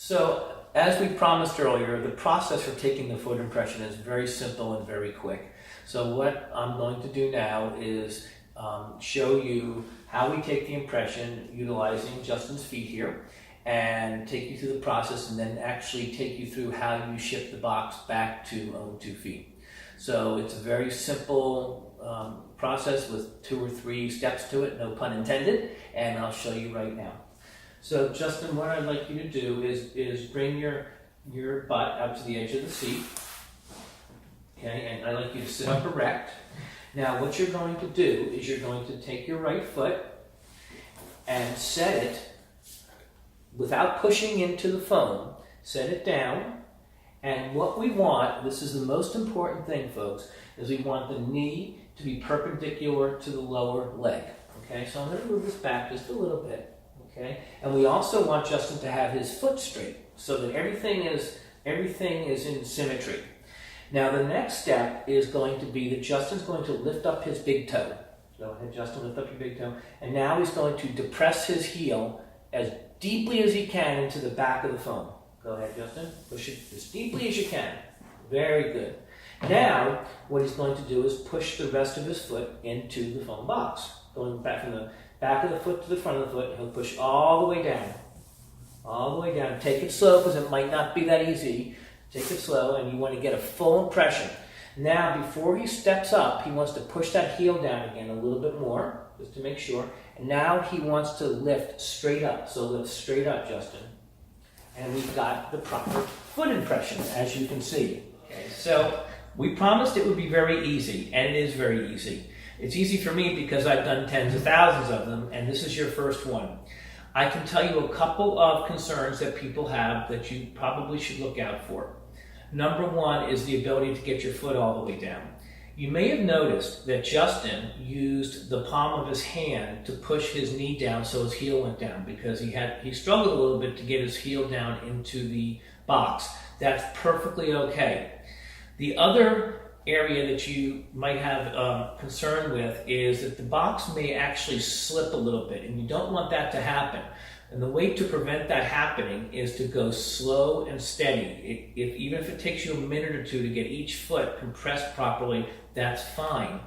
So, as we promised earlier, the process for taking the foot impression is very simple and very quick. So what I'm going to do now is show you how we take the impression utilizing Justin's feet here, and take you through the process, and then actually take you through how you ship the box back to Own2 Feet. So it's a very simple process with 2 or 3 steps to it, no pun intended, and I'll show you right now. So Justin, what I'd like you to do is bring your butt out to the edge of the seat. Okay, and I'd like you to sit up erect. Now what you're going to do is you're going to take your right foot and set it, without pushing into the foam, set it down. And what we want, this is the most important thing, folks, is we want the knee to be perpendicular to the lower leg. Okay, so I'm going to move this back just a little bit. Okay, and we also want Justin to have his foot straight so that everything is in symmetry. Now the next step is going to be that Justin's going to lift up his big toe. Go ahead, Justin, lift up your big toe. And now he's going to depress his heel as deeply as he can into the back of the foam. Go ahead, Justin. Push it as deeply as you can. Very good. Now, what he's going to do is push the rest of his foot into the foam box. Going back from the back of the foot to the front of the foot, he'll push all the way down. All the way down. Take it slow, because it might not be that easy. Take it slow, and you want to get a full impression. Now, before he steps up, he wants to push that heel down again a little bit more, just to make sure. And now he wants to lift straight up. So lift straight up, Justin. And we've got the proper foot impression, as you can see. Okay, so we promised it would be very easy, and it is very easy. It's easy for me because I've done tens of thousands of them, and this is your first one. I can tell you a couple of concerns that people have that you probably should look out for. Number one is the ability to get your foot all the way down. You may have noticed that Justin used the palm of his hand to push his knee down so his heel went down, because he struggled a little bit to get his heel down into the box. That's perfectly okay. The other area that you might have concern with is that the box may actually slip a little bit, and you don't want that to happen. And the way to prevent that happening is to go slow and steady. Even if it takes you a minute or two to get each foot compressed properly, that's fine.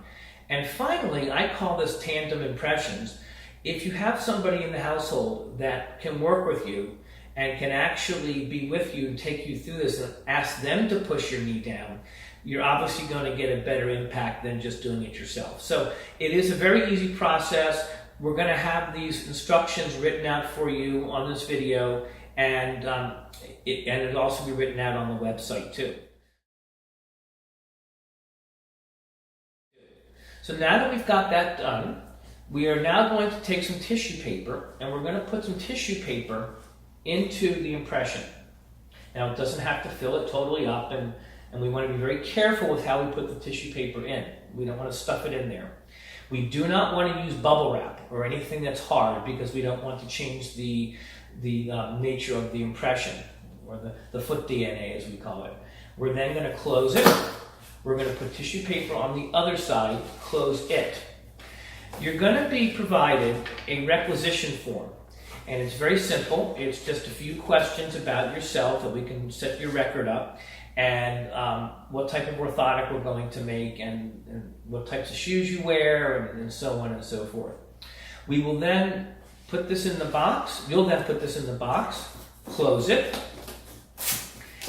And finally, I call this tandem impressions. If you have somebody in the household that can work with you and can actually be with you and take you through this and ask them to push your knee down, you're obviously going to get a better impact than just doing it yourself. So it is a very easy process. We're going to have these instructions written out for you on this video, and it'll also be written out on the website too. So now that we've got that done, we are now going to take some tissue paper, and we're going to put some tissue paper into the impression. Now it doesn't have to fill it totally up, and we want to be very careful with how we put the tissue paper in. We don't want to stuff it in there. We do not want to use bubble wrap or anything that's hard, because we don't want to change the nature of the impression, or the foot DNA as we call it. We're then going to close it. We're going to put tissue paper on the other side, close it. You're going to be provided a requisition form, and it's very simple. It's just a few questions about yourself that we can set your record up, and what type of orthotic we're going to make, and what types of shoes you wear, and so on and so forth. We will then put this in the box. You'll then put this in the box, close it,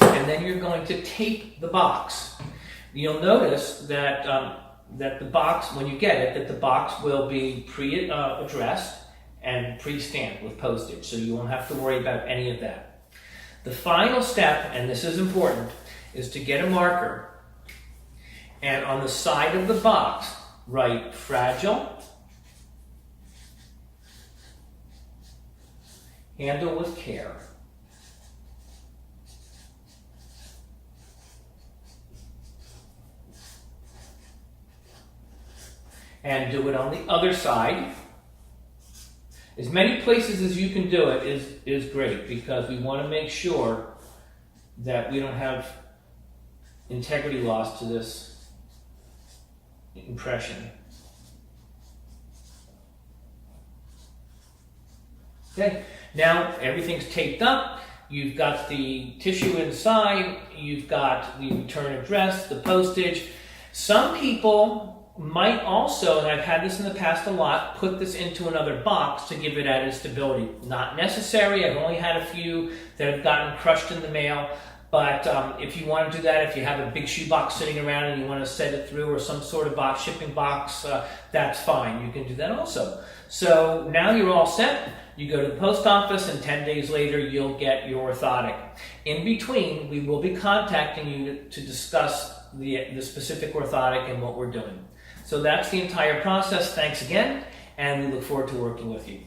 and then you're going to tape the box. You'll notice that that the box, when you get it, that the box will be pre-addressed and pre-stamped with postage, so you won't have to worry about any of that. The final step, and this is important, is to get a marker, and on the side of the box, write fragile, handle with care. And do it on the other side. As many places as you can do it is great, because we want to make sure that we don't have integrity loss to this impression. Okay, now everything's taped up. you've got the tissue inside, you've got the return address, the postage. Some people might also, and I've had this in the past a lot, put this into another box to give it added stability. Not necessary. I've only had a few that have gotten crushed in the mail. But if you want to do that, if you have a big shoebox sitting around and you want to set it through, or some sort of box, shipping box, that's fine. You can do that also. So now you're all set. You go to the post office, and 10 days later you'll get your orthotic. In between, we will be contacting you to discuss the specific orthotic and what we're doing. So that's the entire process. Thanks again, and we look forward to working with you.